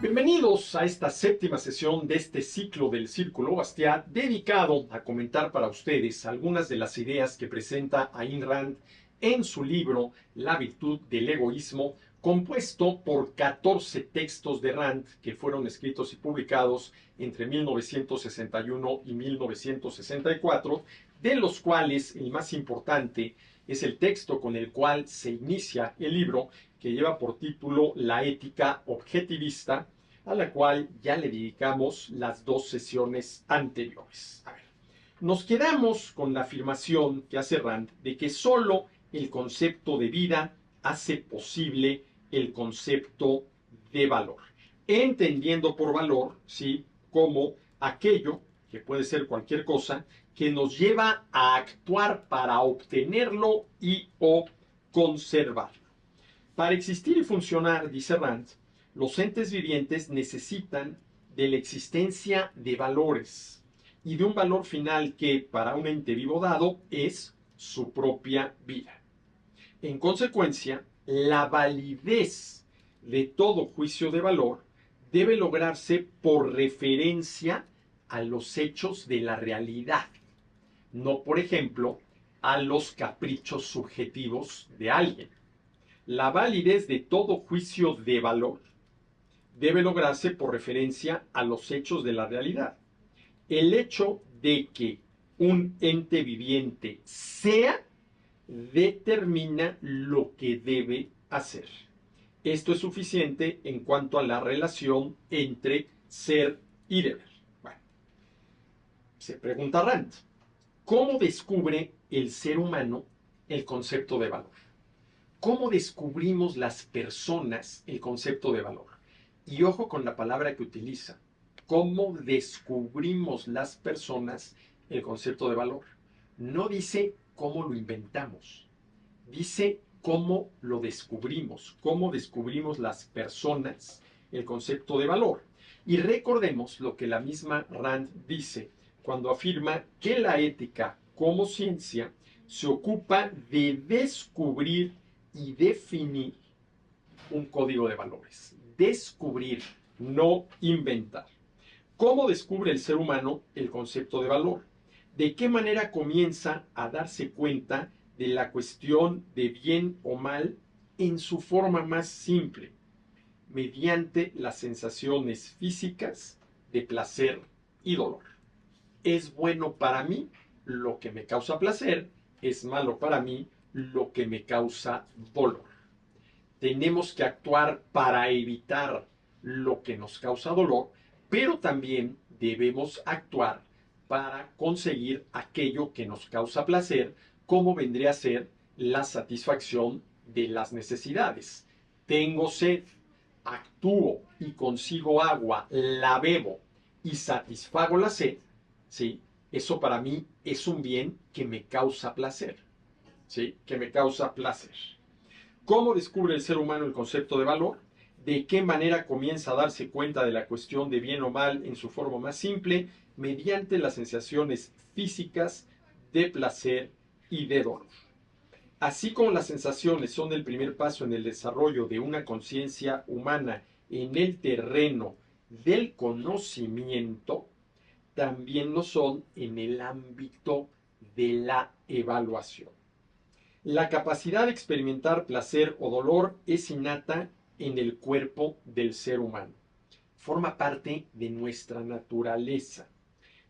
Bienvenidos a esta séptima sesión de este ciclo del Círculo Bastiat, dedicado a comentar para ustedes algunas de las ideas que presenta Ayn Rand en su libro La virtud del egoísmo, compuesto por 14 textos de Rand que fueron escritos y publicados entre 1961 y 1964, de los cuales el más importante es el texto con el cual se inicia el libro, que lleva por título La ética objetivista, a la cual ya le dedicamos las dos sesiones anteriores. A ver, nos quedamos con la afirmación que hace Rand de que solo el concepto de vida hace posible el concepto de valor, entendiendo por valor, ¿sí?, como aquello, que puede ser cualquier cosa, que nos lleva a actuar para obtenerlo y o conservarlo. Para existir y funcionar, dice Rand, los entes vivientes necesitan de la existencia de valores y de un valor final que, para un ente vivo dado, es su propia vida. En consecuencia, la validez de todo juicio de valor debe lograrse por referencia a los hechos de la realidad, no, por ejemplo, a los caprichos subjetivos de alguien. La validez de todo juicio de valor debe lograrse por referencia a los hechos de la realidad. El hecho de que un ente viviente sea determina lo que debe hacer. Esto es suficiente en cuanto a la relación entre ser y deber. Bueno, se pregunta Rand, ¿cómo descubre el ser humano el concepto de valor? ¿Cómo descubrimos las personas el concepto de valor? Y ojo con la palabra que utiliza. ¿Cómo descubrimos las personas el concepto de valor? No dice cómo lo inventamos. Dice cómo lo descubrimos. Cómo descubrimos las personas el concepto de valor. Y recordemos lo que la misma Rand dice cuando afirma que la ética como ciencia se ocupa de descubrir y definir un código de valores. Descubrir, no inventar. ¿Cómo descubre el ser humano el concepto de valor? ¿De qué manera comienza a darse cuenta de la cuestión de bien o mal en su forma más simple? Mediante las sensaciones físicas de placer y dolor. Es bueno para mí lo que me causa placer, es malo para mí lo que me causa dolor. Tenemos que actuar para evitar lo que nos causa dolor, pero también debemos actuar para conseguir aquello que nos causa placer, como vendría a ser la satisfacción de las necesidades. Tengo sed, actúo y consigo agua, la bebo y satisfago la sed, ¿sí? Eso para mí es un bien que me causa placer, ¿sí? Que me causa placer. ¿Cómo descubre el ser humano el concepto de valor? ¿De qué manera comienza a darse cuenta de la cuestión de bien o mal en su forma más simple? Mediante las sensaciones físicas de placer y de dolor. Así como las sensaciones son el primer paso en el desarrollo de una conciencia humana en el terreno del conocimiento, también lo son en el ámbito de la evaluación. La capacidad de experimentar placer o dolor es innata en el cuerpo del ser humano. Forma parte de nuestra naturaleza,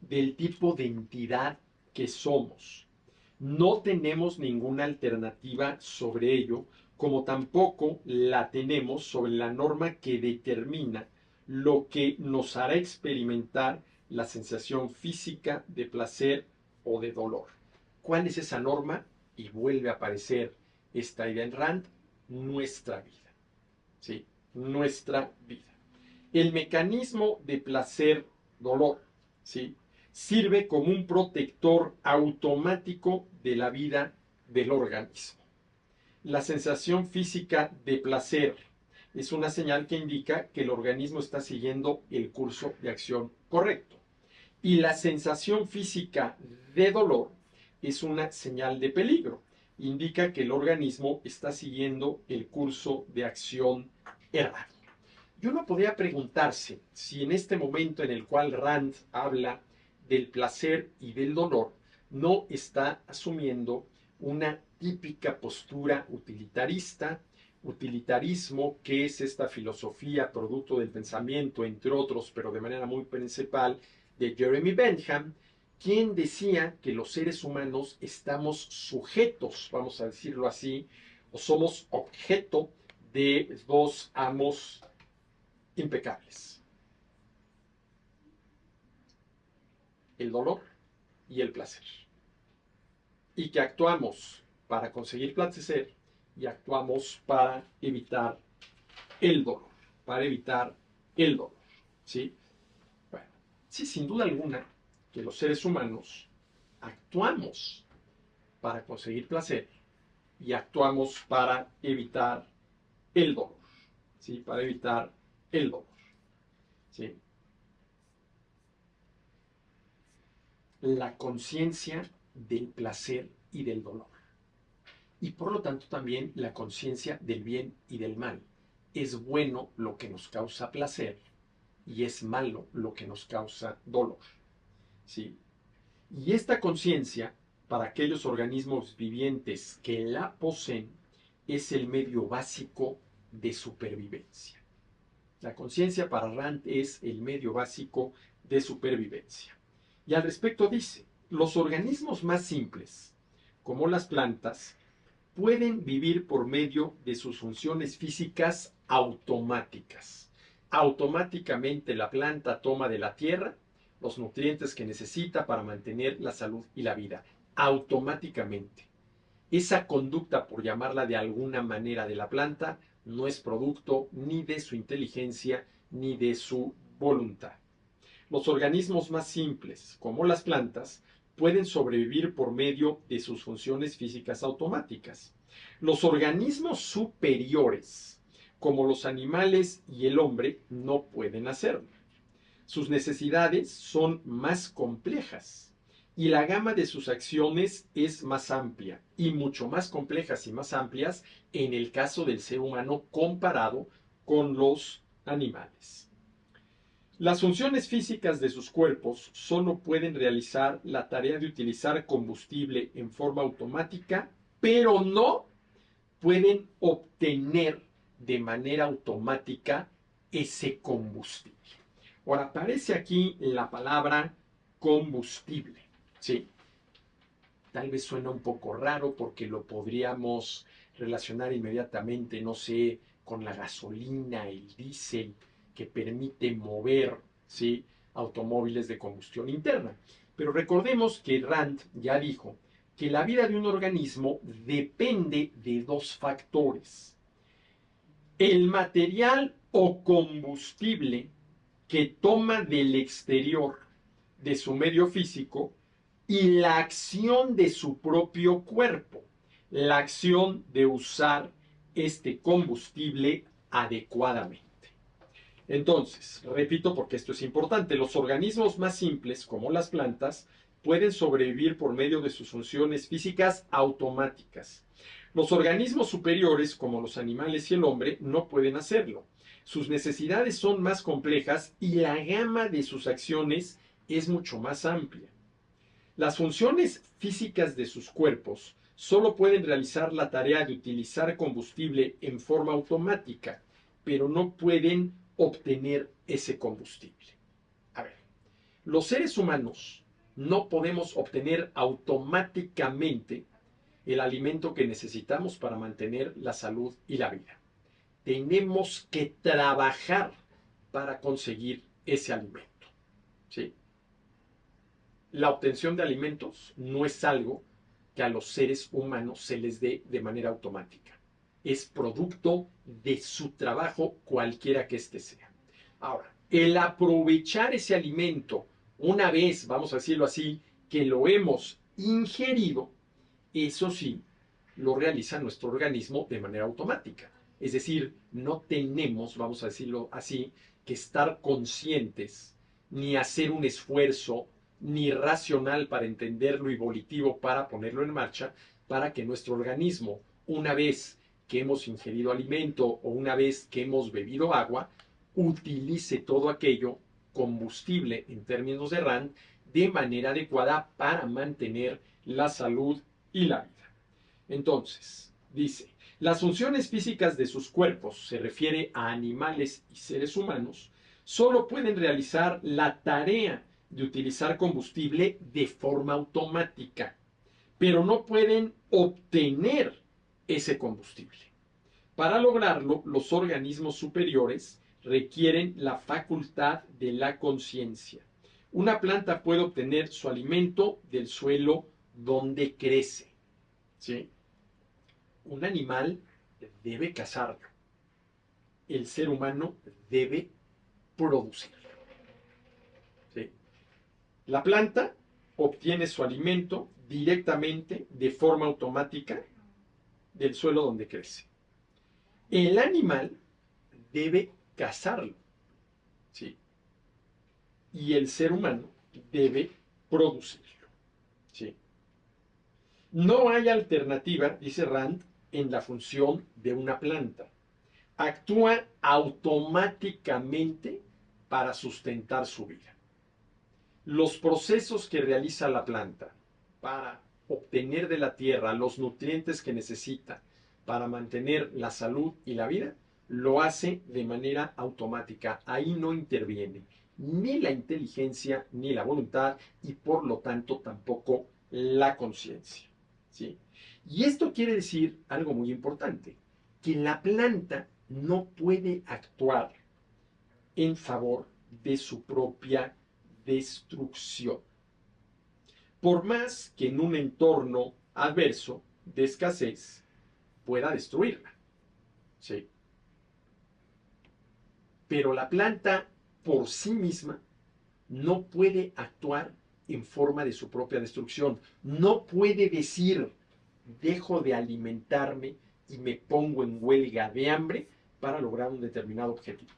del tipo de entidad que somos. No tenemos ninguna alternativa sobre ello, como tampoco la tenemos sobre la norma que determina lo que nos hará experimentar la sensación física de placer o de dolor. ¿Cuál es esa norma? Y vuelve a aparecer esta idea en Rand: nuestra vida. ¿Sí? Nuestra vida. El mecanismo de placer-dolor, ¿sí?, sirve como un protector automático de la vida del organismo. La sensación física de placer es una señal que indica que el organismo está siguiendo el curso de acción correcto. Y la sensación física de dolor es una señal de peligro. Indica que el organismo está siguiendo el curso de acción errado. Y uno podría preguntarse si en este momento en el cual Rand habla del placer y del dolor, no está asumiendo una típica postura utilitarista, utilitarismo, que es esta filosofía producto del pensamiento, entre otros, pero de manera muy principal, de Jeremy Bentham, quien decía que los seres humanos estamos sujetos, vamos a decirlo así, o somos objeto de dos amos impecables: el dolor y el placer. Y que actuamos para conseguir placer y actuamos para evitar el dolor, para evitar el dolor, ¿sí? Bueno, sí, sin duda alguna que los seres humanos actuamos para conseguir placer y actuamos para evitar el dolor, ¿sí? Para evitar el dolor, ¿sí? La conciencia del placer y del dolor. Y por lo tanto también la conciencia del bien y del mal. Es bueno lo que nos causa placer y es malo lo que nos causa dolor, ¿sí? Y esta conciencia, para aquellos organismos vivientes que la poseen, es el medio básico de supervivencia. La conciencia para Rand es el medio básico de supervivencia. Y al respecto dice, los organismos más simples, como las plantas, pueden vivir por medio de sus funciones físicas automáticas. Automáticamente la planta toma de la tierra los nutrientes que necesita para mantener la salud y la vida. Automáticamente. Esa conducta, por llamarla de alguna manera, de la planta, no es producto ni de su inteligencia ni de su voluntad. Los organismos más simples, como las plantas, pueden sobrevivir por medio de sus funciones físicas automáticas. Los organismos superiores, como los animales y el hombre, no pueden hacerlo. Sus necesidades son más complejas y la gama de sus acciones es más amplia y mucho más complejas y más amplias en el caso del ser humano comparado con los animales. Las funciones físicas de sus cuerpos solo pueden realizar la tarea de utilizar combustible en forma automática, pero no pueden obtener de manera automática ese combustible. Ahora, aparece aquí la palabra combustible, ¿sí? Tal vez suena un poco raro porque lo podríamos relacionar inmediatamente, no sé, con la gasolina, el diésel, que permite mover, ¿sí?, automóviles de combustión interna. Pero recordemos que Rand ya dijo que la vida de un organismo depende de dos factores: el material o combustible que toma del exterior de su medio físico y la acción de su propio cuerpo, la acción de usar este combustible adecuadamente. Entonces, repito porque esto es importante, los organismos más simples, como las plantas, pueden sobrevivir por medio de sus funciones físicas automáticas. Los organismos superiores, como los animales y el hombre, no pueden hacerlo. Sus necesidades son más complejas y la gama de sus acciones es mucho más amplia. Las funciones físicas de sus cuerpos solo pueden realizar la tarea de utilizar combustible en forma automática, pero no pueden obtener ese combustible. A ver, los seres humanos no podemos obtener automáticamente el alimento que necesitamos para mantener la salud y la vida. Tenemos que trabajar para conseguir ese alimento, ¿sí? La obtención de alimentos no es algo que a los seres humanos se les dé de manera automática. Es producto de su trabajo, cualquiera que éste sea. Ahora, el aprovechar ese alimento, una vez, vamos a decirlo así, que lo hemos ingerido, eso sí, lo realiza nuestro organismo de manera automática. Es decir, no tenemos, vamos a decirlo así, que estar conscientes, ni hacer un esfuerzo, ni racional para entenderlo y volitivo para ponerlo en marcha, para que nuestro organismo, una vez que hemos ingerido alimento o una vez que hemos bebido agua, utilice todo aquello, combustible en términos de Rand, de manera adecuada para mantener la salud y la vida. Entonces, dice, las funciones físicas de sus cuerpos, se refiere a animales y seres humanos, solo pueden realizar la tarea de utilizar combustible de forma automática, pero no pueden obtener ese combustible. Para lograrlo, los organismos superiores requieren la facultad de la conciencia. Una planta puede obtener su alimento del suelo donde crece. ¿Sí? Un animal debe cazarlo. El ser humano debe producirlo. ¿Sí? La planta obtiene su alimento directamente, de forma automática, del suelo donde crece. El animal debe cazarlo. ¿Sí? Y el ser humano debe producirlo. ¿Sí? No hay alternativa, dice Rand, en la función de una planta. Actúa automáticamente para sustentar su vida. Los procesos que realiza la planta para obtener de la tierra los nutrientes que necesita para mantener la salud y la vida, lo hace de manera automática. Ahí no interviene ni la inteligencia ni la voluntad y por lo tanto tampoco la conciencia. ¿Sí? Y esto quiere decir algo muy importante, que la planta no puede actuar en favor de su propia destrucción. Por más que en un entorno adverso de escasez pueda destruirla. ¿Sí? Pero la planta por sí misma no puede actuar en forma de su propia destrucción. No puede decir, dejo de alimentarme y me pongo en huelga de hambre para lograr un determinado objetivo.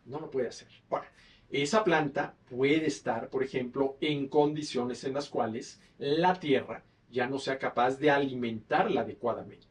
No lo puede hacer. Ahora, esa planta puede estar, por ejemplo, en condiciones en las cuales la tierra ya no sea capaz de alimentarla adecuadamente.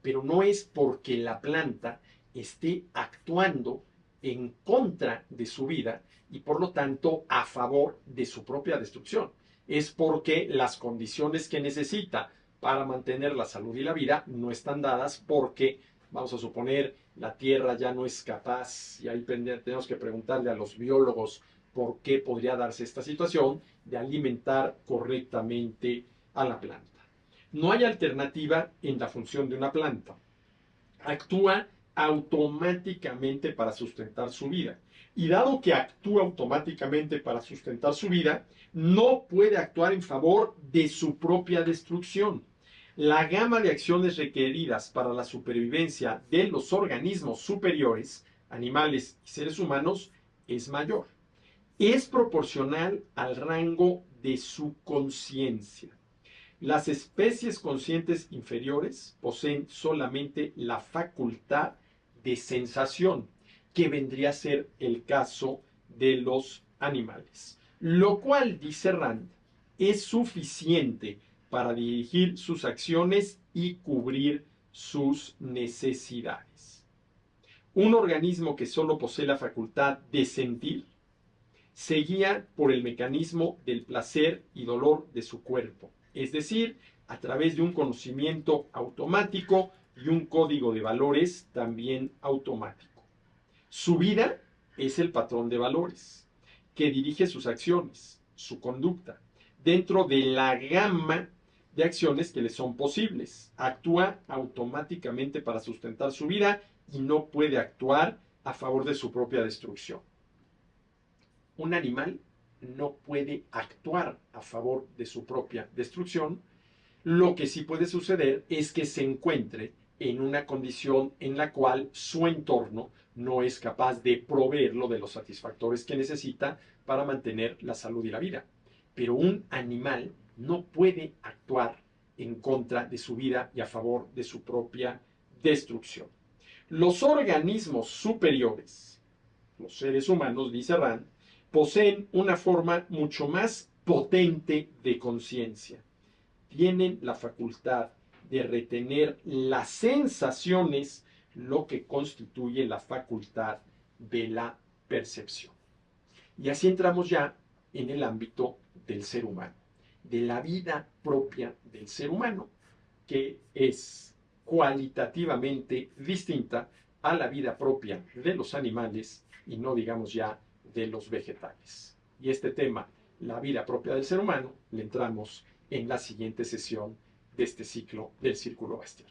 Pero no es porque la planta esté actuando en contra de su vida y por lo tanto a favor de su propia destrucción. Es porque las condiciones que necesita para mantener la salud y la vida no están dadas porque, vamos a suponer, la Tierra ya no es capaz, y ahí tenemos que preguntarle a los biólogos por qué podría darse esta situación, de alimentar correctamente a la planta. No hay alternativa en la función de una planta. Actúa automáticamente para sustentar su vida. Y dado que actúa automáticamente para sustentar su vida, no puede actuar en favor de su propia destrucción. La gama de acciones requeridas para la supervivencia de los organismos superiores, animales y seres humanos, es mayor. Es proporcional al rango de su conciencia. Las especies conscientes inferiores poseen solamente la facultad de sensación, que vendría a ser el caso de los animales. Lo cual, dice Rand, es suficiente para dirigir sus acciones y cubrir sus necesidades. Un organismo que solo posee la facultad de sentir se guía por el mecanismo del placer y dolor de su cuerpo, es decir, a través de un conocimiento automático y un código de valores también automático. Su vida es el patrón de valores que dirige sus acciones, su conducta, dentro de la gama de acciones que le son posibles. Actúa automáticamente para sustentar su vida y no puede actuar a favor de su propia destrucción. Un animal no puede actuar a favor de su propia destrucción. Lo que sí puede suceder es que se encuentre en una condición en la cual su entorno no es capaz de proveerlo de los satisfactores que necesita para mantener la salud y la vida. Pero un animal no puede actuar en contra de su vida y a favor de su propia destrucción. Los organismos superiores, los seres humanos, dice Rand, poseen una forma mucho más potente de conciencia. Tienen la facultad de retener las sensaciones, lo que constituye la facultad de la percepción. Y así entramos ya en el ámbito del ser humano, de la vida propia del ser humano, que es cualitativamente distinta a la vida propia de los animales y no digamos ya de los vegetales. Y este tema, la vida propia del ser humano, le entramos en la siguiente sesión de este ciclo del Círculo Bastián.